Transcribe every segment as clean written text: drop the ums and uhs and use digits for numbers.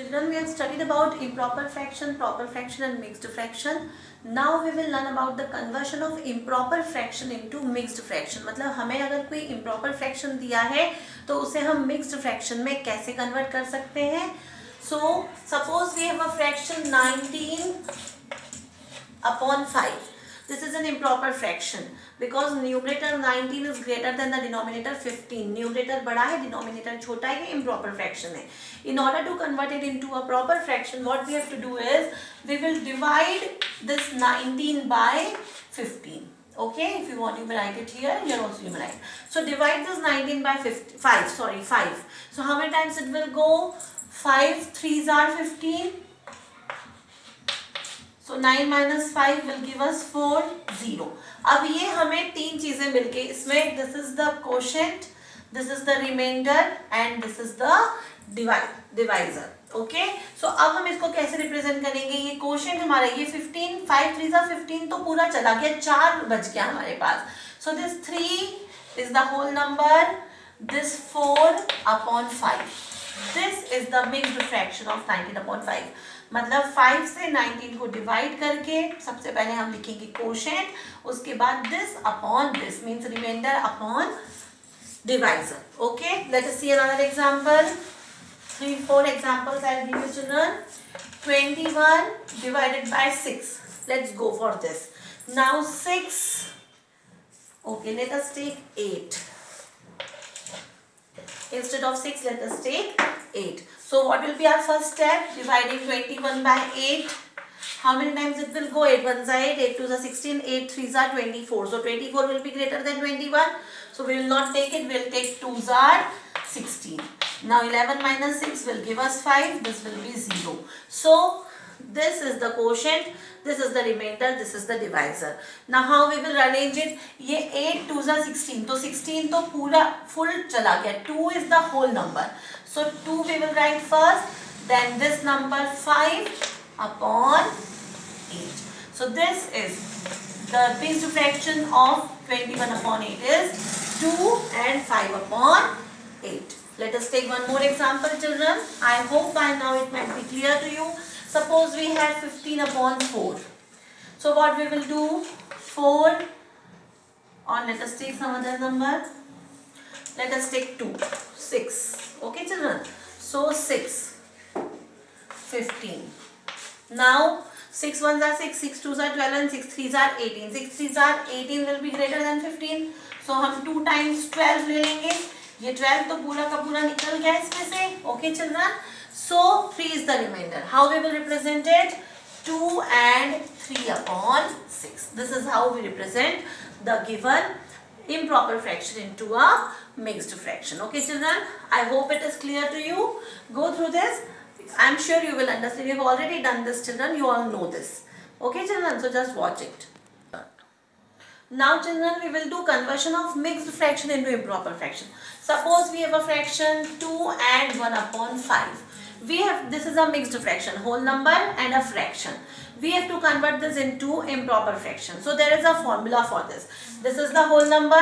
Children, we have studied about improper fraction, proper fraction and mixed fraction. Now we will learn about the conversion of improper fraction into mixed fraction. मतलब हमें अगर कोई improper fraction दिया है तो उसे हम mixed fraction में कैसे convert कर सकते हैं. So suppose we have a fraction 19 upon 5. This is an improper fraction because numerator 19 is greater than the denominator 15. Numerator बड़ा है, denominator छोटा है, ये improper fraction है. In order to convert it into a proper fraction, what we have to do is we will divide this 19 by 15. Okay, if you want you may write it here, here also you may write. So divide this 19 by 5. So how many times it will go? 5 3s are 15. So 9 minus 5 will give us 4 0. अब ये हमें तीन चीजें मिलके इसमें this is the quotient, this is the remainder and this is the divisor. Okay, so अब हम इसको कैसे रिप्रेजेंट करेंगे? ये quotient हमारा ये 15, 5 3s are 15 तो पूरा चला गया, 4 बच गया हमारे पास. So this 3 is the whole number, this 4 upon 5. This is the mixed fraction of 19 upon 5. मतलब 5 से 19 को डिवाइड करके सबसे पहले हम लिखेंगे कोशेंट, उसके बाद this upon this means remainder upon divisor. Okay, let us see another example. 3-4 examples I'll give you children. 21 divided by 6. Let's go for this. Now 6. Okay, let us take 8. Instead of 6, let us take 8. So what will be our first step? Dividing 21 by 8. How many times it will go? 8 1s are 8, 8 2s are 16, 8 3s are 24. So 24 will be greater than 21. So we will not take it, we will take 2s are 16. Now 11 minus 6 will give us 5, this will be 0. So this is the quotient, this is the remainder, this is the divisor. Now how we will arrange it? ये 8 2s are 16, तो 16 तो पूरा full चला गया, 2 is the whole number. So 2 we will write first, then this number 5 upon 8. So this is the mixed fraction of 21 upon 8 is 2 and 5 upon 8. Let us take one more example children. I hope by now it might be clear to you. Suppose we have 15 upon 4. So what we will do? 4 or let us take some other number. Let us take 2. 6. Okay children. So 6. 15. Now 6 1s are 6, 6 2s are 12 and 6 3s are 18. 6 3s are 18 will be greater than 15. So हम 2 times 12 ले लेंगे. ये 12 तो पूरा का पूरा निकल गया इसमें से. Okay children. So 3 is the remainder. How we will represent it? 2 and 3 upon 6. This is how we represent the given improper fraction into a mixed fraction. Okay children. I hope it is clear to you. Go through this. I am sure you will understand. You have already done this children. You all know this. Okay children. So just watch it. Now children, we will do conversion of mixed fraction into improper fraction. Suppose we have a fraction 2 and 1 upon 5. This is a mixed fraction, whole number and a fraction. We have to convert this into improper fraction. So there is a formula for this. This is the whole number,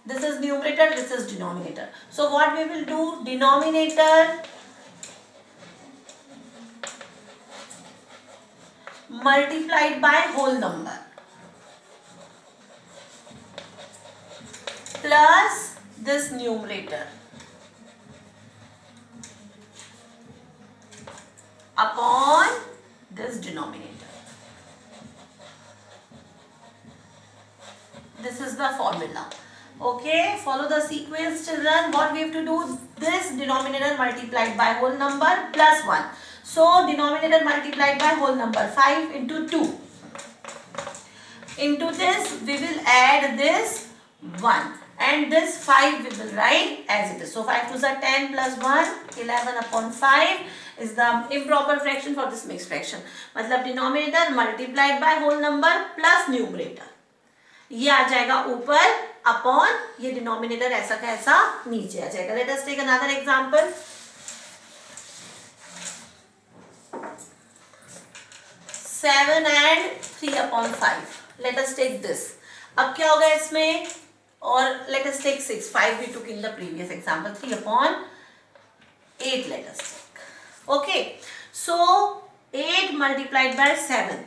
this is numerator, this is denominator. So what we will do? Denominator multiplied by whole number plus this numerator upon this denominator. This is the formula. Okay, follow the sequence children. What we have to do? This denominator multiplied by whole number plus 1. So denominator multiplied by whole number 5 into 2. Into this we will add this 1. And this 5 we will write as it is. So 5 2s are 10 plus 1, 11 upon 5 is the improper fraction for this mixed fraction. मतलब denominator multiplied by whole number plus numerator. ये आ जाएगा ऊपर upon ये denominator ऐसा का ऐसा नीचे आ जाएगा. Let us take another example. 7 and 3 upon 5. Let us take this. अब क्या होगा इसमें? Or let us take 6. 5 we took in the previous example. 3 upon 8 let us take. Okay, so 8 multiplied by 7.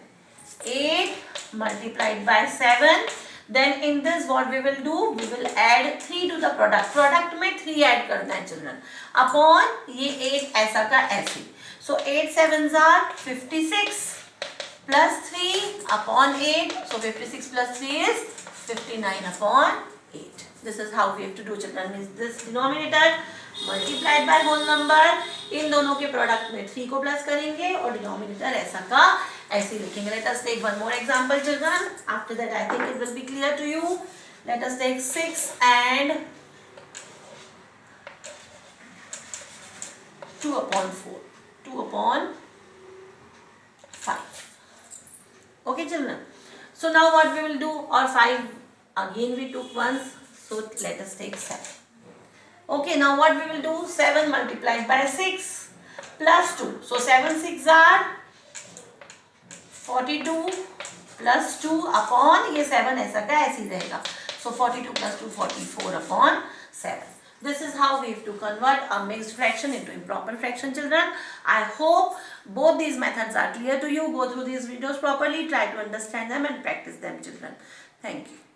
8 multiplied by 7. Then in this what we will do, we will add 3 to the product. Product में 3 add करना है children. Upon ये 8 ऐसा का ऐसे. So 8 sevens are 56 plus 3 upon 8. So 56 plus 3 is 59 upon 8. This is how we have to do children. Is this denominator multiplied by whole number. इन दोनों के product में 3 को प्लस करेंगे और डिनोमिनेटर ऐसा का ऐसे लिखेंगे. Let us take one more example children. After that I think it will be clear to you. Let us take 6 and 2 upon 4. 2 upon 5. Okay children. So now what we will do, or 5 again we took once. So let us take 7. Okay, now what we will do, 7 multiplied by 6 plus 2. So 7 6 are 42 plus 2 upon ये 7 ऐसा का ऐसे ही रहेगा. So 42 plus 2 44 upon 7. This is how we have to convert a mixed fraction into improper fraction children. I hope both these methods are clear to you. Go through these videos properly, try to understand them and practice them children. Thank you.